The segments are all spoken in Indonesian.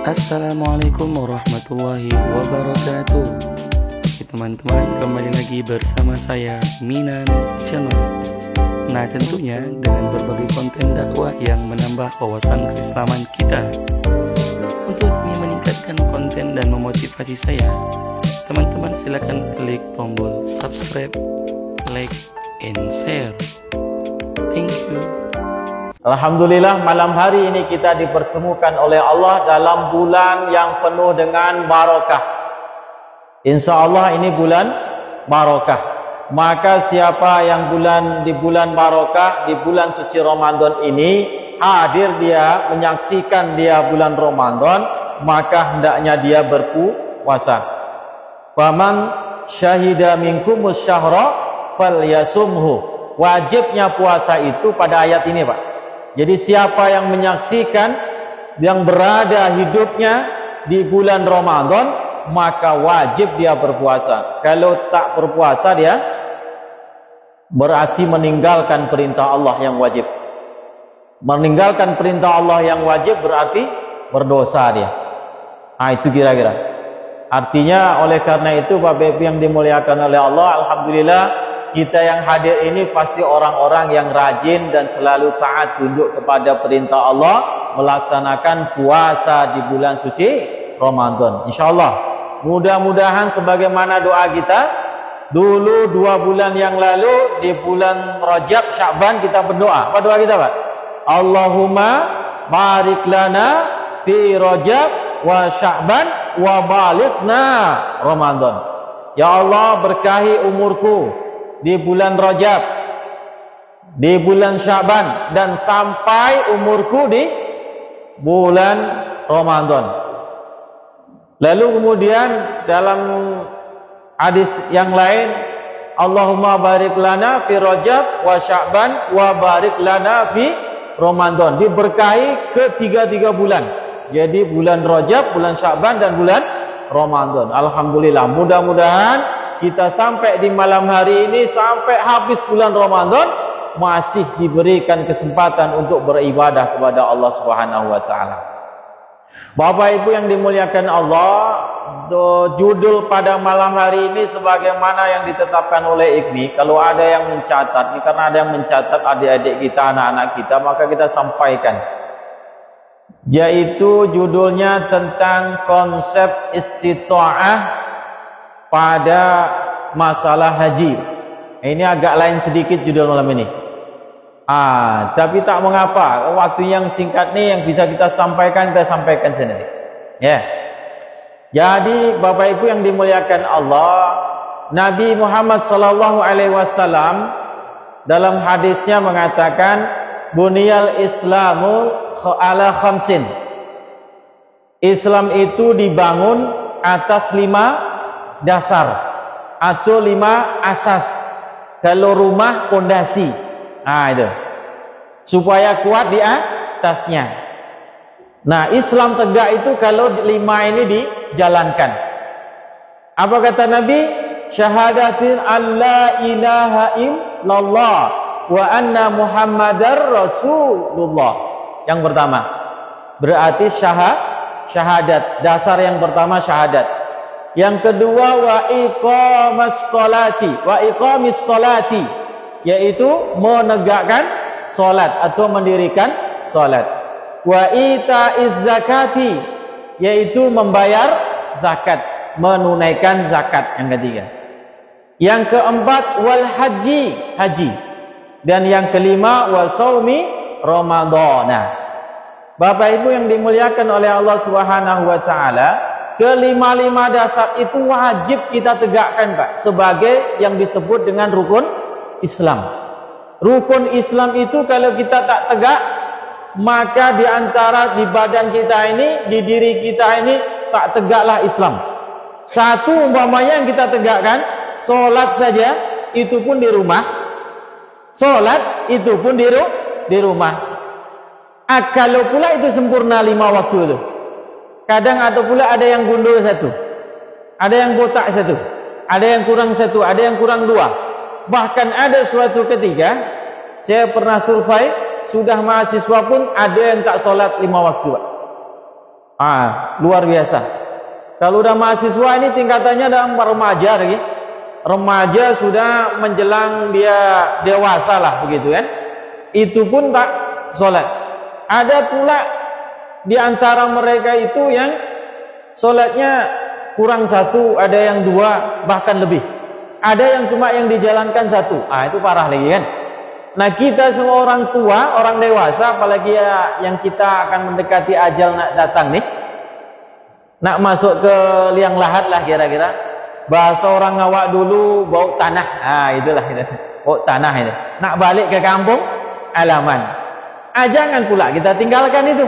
Assalamualaikum warahmatullahi wabarakatuh. Teman-teman, kembali lagi bersama saya Minan Channel. Nah, tentunya dengan berbagai konten dakwah yang menambah wawasan keislaman kita. Untuk meningkatkan konten dan memotivasi saya, teman-teman silakan klik tombol subscribe, like, and share. Thank you. Alhamdulillah, malam hari ini kita dipertemukan oleh Allah dalam bulan yang penuh dengan barakah. Insya Allah ini bulan barakah. Maka siapa yang di bulan barakah, di bulan suci Ramadan ini hadir dia, menyaksikan dia bulan Ramadan, maka hendaknya dia berpuasa. Faman syahida minkumus syahra falyasumhu. Wajibnya puasa itu pada ayat ini, Pak. Jadi siapa yang menyaksikan, yang berada hidupnya di bulan Ramadan, maka wajib dia berpuasa. Kalau tak berpuasa dia berarti meninggalkan perintah Allah yang wajib. Meninggalkan perintah Allah yang wajib berarti berdosa dia. Nah, itu kira-kira. Artinya oleh karena itu Bapak Ibu yang dimuliakan oleh Allah, alhamdulillah kita yang hadir ini pasti orang-orang yang rajin dan selalu taat tunduk kepada perintah Allah, melaksanakan puasa di bulan suci Ramadan. InsyaAllah, mudah-mudahan sebagaimana doa kita dulu 2 bulan yang lalu, di bulan Rajab, Sya'ban kita berdoa. Apa doa kita, Pak? Allahumma barik lana fi Rajab wa Sya'ban wa balighna Ramadan. Ya Allah, berkahi umurku di bulan Rajab, di bulan Sya'ban, dan sampai umurku di bulan Ramadan. Lalu kemudian dalam hadis yang lain, Allahumma barik lana fi Rajab wa Sya'ban wa barik lana fi Ramadan. Diberkahi ketiga bulan. Jadi bulan Rajab, bulan Sya'ban, dan bulan Ramadan. Alhamdulillah, mudah-mudahan kita sampai di malam hari ini, sampai habis bulan Ramadan, masih diberikan kesempatan untuk beribadah kepada Allah Subhanahu wa taala. Bapak Ibu yang dimuliakan Allah, judul pada malam hari ini sebagaimana yang ditetapkan oleh IGMI. Kalau ada yang mencatat, ini karena ada yang mencatat adik-adik kita, anak-anak kita, maka kita sampaikan. Yaitu judulnya tentang konsep istita'ah pada masalah haji. Ini agak lain sedikit judul malam ini. Tapi tak mengapa, waktu yang singkat nih yang bisa kita sampaikan sendiri. Ya. Jadi Bapak Ibu yang dimuliakan Allah, Nabi Muhammad sallallahu alaihi wasallam dalam hadisnya mengatakan, "Buniyal Islamu ala khamsin." Islam itu dibangun atas 5 dasar atau 5 asas. Kalau rumah, pondasi. Itu supaya kuat di atasnya. Nah, Islam tegak itu kalau 5 ini dijalankan. Apa kata Nabi? Syahadatin an la ilaha illallah wa anna muhammadar rasulullah. Yang pertama berarti syahadat. Dasar yang pertama syahadat. Yang kedua wa iqamis salati, yaitu menegakkan salat atau mendirikan salat. Wa itaiz zakati, yaitu membayar zakat, menunaikan zakat. Yang ketiga. Yang keempat wal haji. Dan yang kelima wa shaumi ramadhana. Bapak Ibu yang dimuliakan oleh Allah Subhanahu wa taala, kelima-lima dasar itu wajib kita tegakkan, Pak, sebagai yang disebut dengan rukun Islam. Rukun Islam itu kalau kita tak tegak, maka di antara di badan kita ini, di diri kita ini tak tegaklah Islam. Satu umpamanya yang kita tegakkan, sholat saja, itu pun di rumah. Sholat itu pun di rumah. Kalau pula itu sempurna 5 waktu itu. Kadang atau pula ada yang gundul 1, ada yang botak 1, ada yang kurang 1, ada yang kurang 2. Bahkan ada suatu ketika saya pernah survei, sudah mahasiswa pun ada yang tak sholat 5 waktu. Luar biasa. Kalau udah mahasiswa ini tingkatannya udah remaja lagi. Remaja sudah menjelang dia dewasa lah begitu kan. Itu pun tak sholat. Ada pula di antara mereka itu yang sholatnya kurang satu, ada yang dua, bahkan lebih. Ada yang cuma yang dijalankan satu. Itu parah lagi kan. Nah, kita semua orang tua, orang dewasa, apalagi ya yang kita akan mendekati ajal nak datang nih, nak masuk ke liang lahat lah kira-kira. Bahasa orang ngawak dulu bau tanah. Itulah itu. Bau tanah itu. Nak balik ke kampung halaman. Jangan pula kita tinggalkan itu.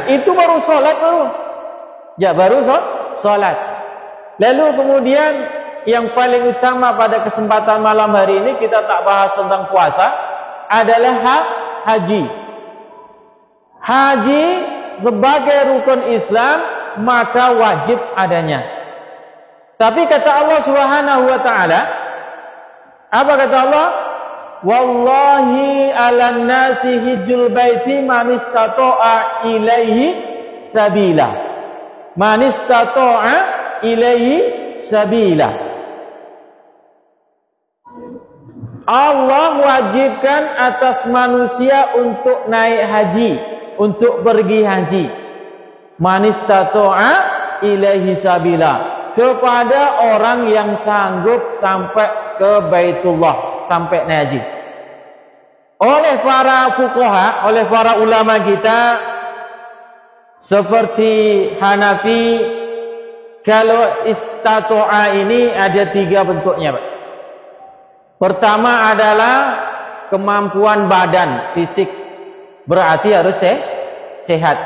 Itu baru sholat baru. Ya, baru sholat. Lalu kemudian yang paling utama pada kesempatan malam hari ini kita tak bahas tentang puasa adalah haji. Haji sebagai rukun Islam maka wajib adanya. Tapi kata Allah Subhanahu wa taala, apa kata Allah? Wallahi 'alan nasi hijjul baiti man istata'a ilaihi sabila. Man istata'a ilaihi sabila. Allah wajibkan atas manusia untuk naik haji, untuk pergi haji. Man istata'a ilaihi sabila, kepada orang yang sanggup sampai ke Baitullah, sampai naik haji. Oleh para fuqaha, oleh para ulama kita seperti Hanafi, kalau istata'a ini ada 3 bentuknya, Pak. Pertama adalah kemampuan badan, fisik, berarti harus sehat.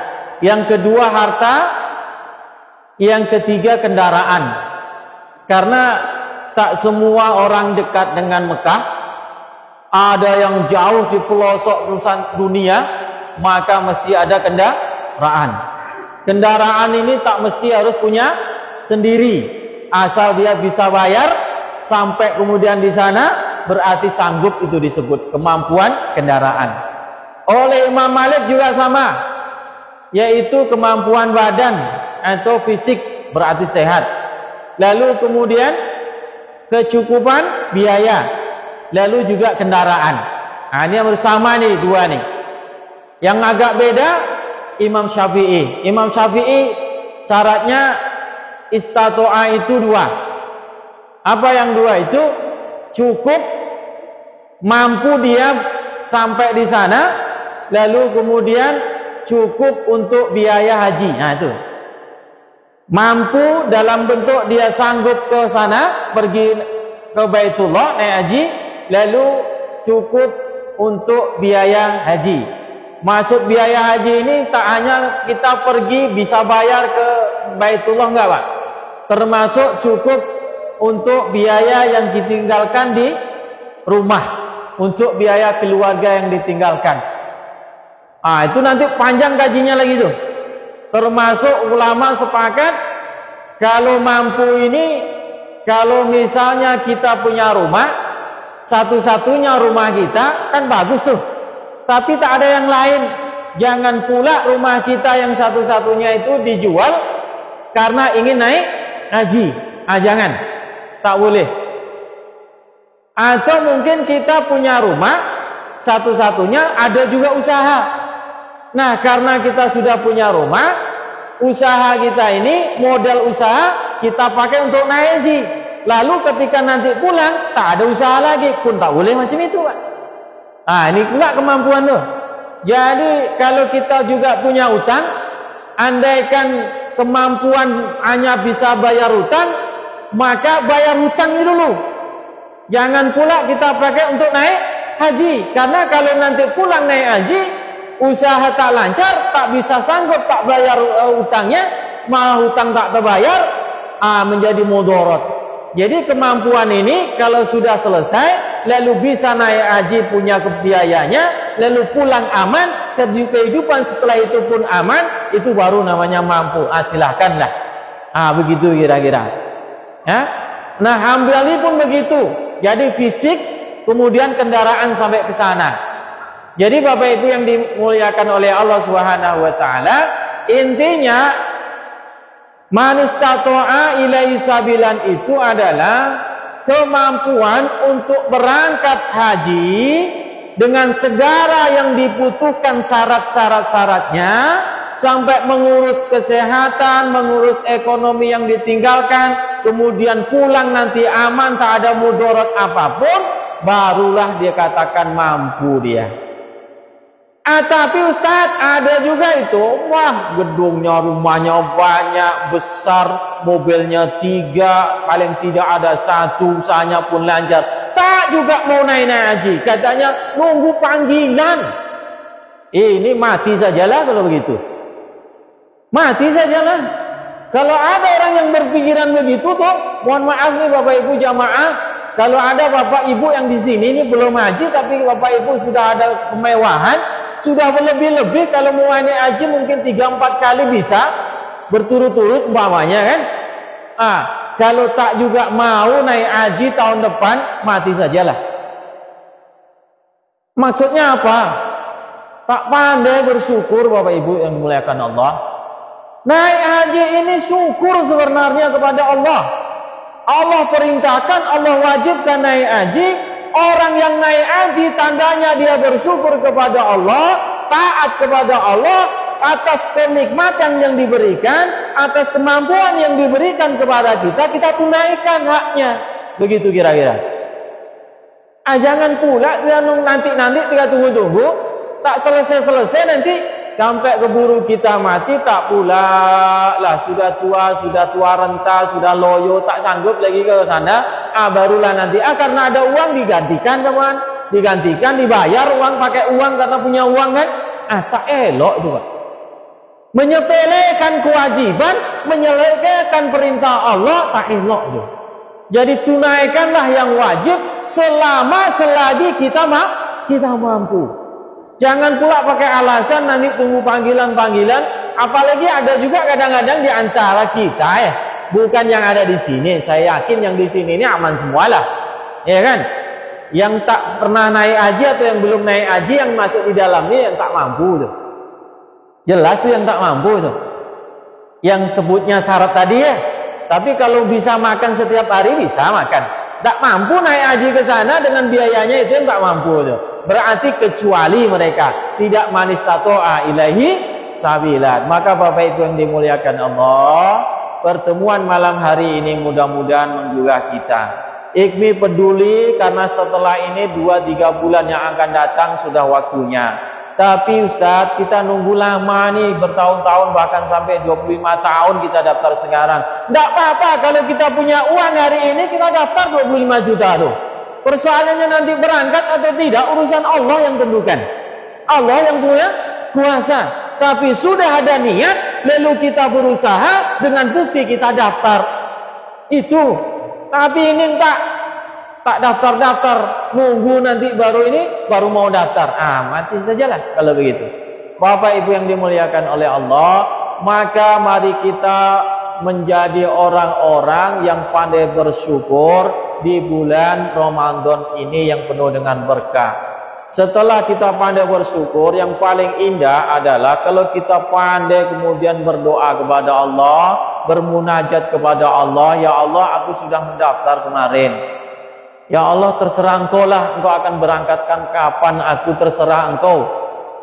Yang kedua harta, yang ketiga kendaraan. Karena tak semua orang dekat dengan Mekah, ada yang jauh di pelosok dunia, maka mesti ada kendaraan. Kendaraan ini tak mesti harus punya sendiri, asal dia bisa bayar sampai kemudian di sana, berarti sanggup, itu disebut kemampuan kendaraan. Oleh Imam Malik juga sama, yaitu kemampuan badan atau fisik, berarti sehat. Lalu kemudian kecukupan biaya, lalu juga kendaraan. Ini yang bersama nih, 2 nih. Yang agak beda Imam Syafi'i. Imam Syafi'i syaratnya istato'a itu 2. Apa yang 2 itu? Cukup, mampu dia sampai di sana, lalu kemudian cukup untuk biaya haji. Itu mampu dalam bentuk dia sanggup ke sana, pergi ke Baitullah naik haji, lalu cukup untuk biaya haji. Maksud biaya haji ini tak hanya kita pergi bisa bayar ke Baitullah, enggak, Pak, termasuk cukup untuk biaya yang ditinggalkan di rumah, untuk biaya keluarga yang ditinggalkan. Itu nanti panjang gajinya lagi tuh. Termasuk ulama sepakat kalau mampu ini, kalau misalnya kita punya rumah, satu-satunya rumah kita kan bagus tuh, tapi tak ada yang lain. Jangan pula rumah kita yang satu-satunya itu dijual karena ingin naik haji. Jangan, tak boleh. Atau mungkin kita punya rumah satu-satunya, ada juga usaha. Nah, karena kita sudah punya rumah, usaha kita ini, modal usaha kita pakai untuk naik haji. Lalu ketika nanti pulang tak ada usaha lagi, pun tak boleh macam itu, Pak. Ini pula kemampuan tuh. Jadi kalau kita juga punya utang, andaikan kemampuan hanya bisa bayar utang, maka bayar hutangnya dulu. Jangan pula kita pakai untuk naik haji, karena kalau nanti pulang naik haji, usaha tak lancar, tak bisa sanggup, tak bayar hutangnya, malah hutang tak terbayar, menjadi mudarat. Jadi kemampuan ini kalau sudah selesai, lalu bisa naik haji, punya biayanya, lalu pulang aman, kehidupan setelah itu pun aman, itu baru namanya mampu. Silahkanlah. Begitu kira-kira. Ya? Nah, hambali pun begitu. Jadi fisik, kemudian kendaraan sampai ke sana. Jadi Bapak Ibu yang dimuliakan oleh Allah Subhanahu wa taala, Intinya man istata'a ilaihi sabilan itu adalah kemampuan untuk berangkat haji dengan segala yang dibutuhkan syarat-syaratnya, sampai mengurus kesehatan, mengurus ekonomi yang ditinggalkan, kemudian pulang nanti aman, tak ada mudarat apapun, barulah dia katakan mampu dia. Tapi Ustadz, ada juga itu, wah gedungnya, rumahnya banyak, besar, mobilnya 3, paling tidak ada 1, usahanya pun lancar, tak juga mau naik haji, katanya nunggu panggilan. Ini mati sajalah kalau begitu. Mati sajalah. Kalau ada orang yang berpikiran begitu tuh, mohon maaf nih Bapak Ibu jamaah, kalau ada Bapak Ibu yang di sini ini belum haji tapi Bapak Ibu sudah ada kemewahan, sudah lebih-lebih, kalau mau naik haji mungkin 3-4 kali bisa berturut-turut umpamanya kan. Kalau tak juga mau naik haji tahun depan, mati sajalah. Maksudnya apa? Tak pandai bersyukur Bapak Ibu yang dimuliakan Allah. Naik haji ini syukur sebenarnya kepada Allah. Allah perintahkan, Allah wajibkan naik haji. Orang yang naik haji tandanya dia bersyukur kepada Allah, taat kepada Allah atas kenikmatan yang diberikan, atas kemampuan yang diberikan kepada kita, kita tunaikan haknya. Begitu kira-kira. Jangan pula nanti kita tunggu-tunggu, tak selesai-selesai nanti sampai keburu kita mati, tak pula lah sudah tua renta, sudah loyo, tak sanggup lagi ke sana. Barulah nanti karena ada uang digantikan teman, dibayar uang, pakai uang karena punya uang kan. Tak elok itu Pak. Menyepelekan kewajiban, menyepelekan perintah Allah, tak elok itu. Jadi tunaikanlah yang wajib selagi kita mampu. Jangan pula pakai alasan nanti tunggu panggilan-panggilan. Apalagi ada juga kadang-kadang di antara kita bukan yang ada di sini. Saya yakin yang di sini ini aman semualah, ya kan? Yang tak pernah naik haji atau yang belum naik haji yang masuk di dalam ini yang tak mampu tuh. Jelas tuh yang tak mampu tuh. Yang sebutnya syarat tadi ya. Tapi kalau bisa makan setiap hari bisa makan. Tak mampu naik haji ke sana dengan biayanya itu yang tak mampu tuh. Berarti kecuali mereka tidak man istata'a ilaihi sabilan. Maka Bapak Ibu yang dimuliakan Allah, pertemuan malam hari ini mudah-mudahan menggugah kita. Ikmi peduli karena setelah ini 2-3 bulan yang akan datang sudah waktunya. Tapi Ustaz, kita nunggu lama nih, bertahun-tahun bahkan sampai 25 tahun kita daftar sekarang. Tidak apa-apa kalau kita punya uang hari ini kita daftar 25 juta tuh. Persoalannya nanti berangkat atau tidak urusan Allah yang tentukan. Allah yang punya kuasa. Tapi sudah ada niat, lalu kita berusaha dengan bukti kita daftar. Itu. Tapi ini tak daftar-daftar, nunggu nanti baru mau daftar. Mati sajalah kalau begitu. Bapak Ibu yang dimuliakan oleh Allah, maka mari kita menjadi orang-orang yang pandai bersyukur di bulan Ramadan ini yang penuh dengan berkah. Setelah kita pandai bersyukur, yang paling indah adalah kalau kita pandai kemudian berdoa kepada Allah, bermunajat kepada Allah. Ya Allah, aku sudah mendaftar kemarin. Ya Allah, terserah Engkau lah, Engkau akan berangkatkan kapan, aku terserah Engkau.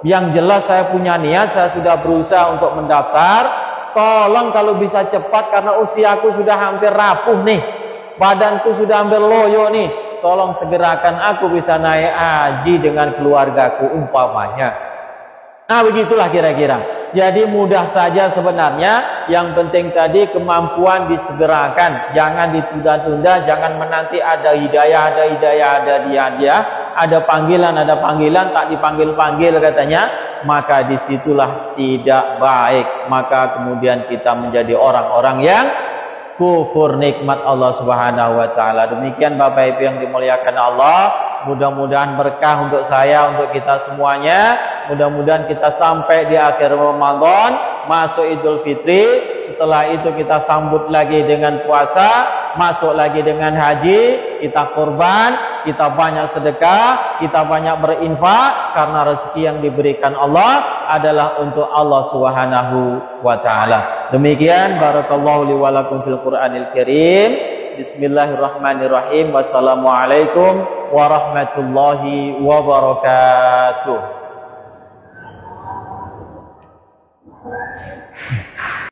Yang jelas saya punya niat, saya sudah berusaha untuk mendaftar. Tolong kalau bisa cepat karena usiaku sudah hampir rapuh nih. Badanku sudah hampir loyo nih. Tolong segerakan aku bisa naik haji dengan keluargaku umpamanya. Begitulah kira-kira. Jadi mudah saja sebenarnya. Yang penting tadi kemampuan disegerakan. Jangan ditunda-tunda, jangan menanti ada hidayah, ada dia. Ada panggilan, tak dipanggil-panggil katanya. Maka disitulah tidak baik. Maka kemudian kita menjadi orang-orang yang kufur nikmat Allah Subhanahu wa taala. Demikian Bapak Ibu yang dimuliakan Allah, mudah-mudahan berkah untuk saya, untuk kita semuanya. Mudah-mudahan kita sampai di akhir Ramadan, masuk Idul Fitri, setelah itu kita sambut lagi dengan puasa, masuk lagi dengan haji. kita korban, kita banyak sedekah, kita banyak berinfak, karena rezeki yang diberikan Allah adalah untuk Allah Subhanahu wa taala. Demikian, barakallahu li wa lakum fil Qur'anil Karim. Bismillahirrahmanirrahim. Wassalamualaikum warahmatullahi wabarakatuh.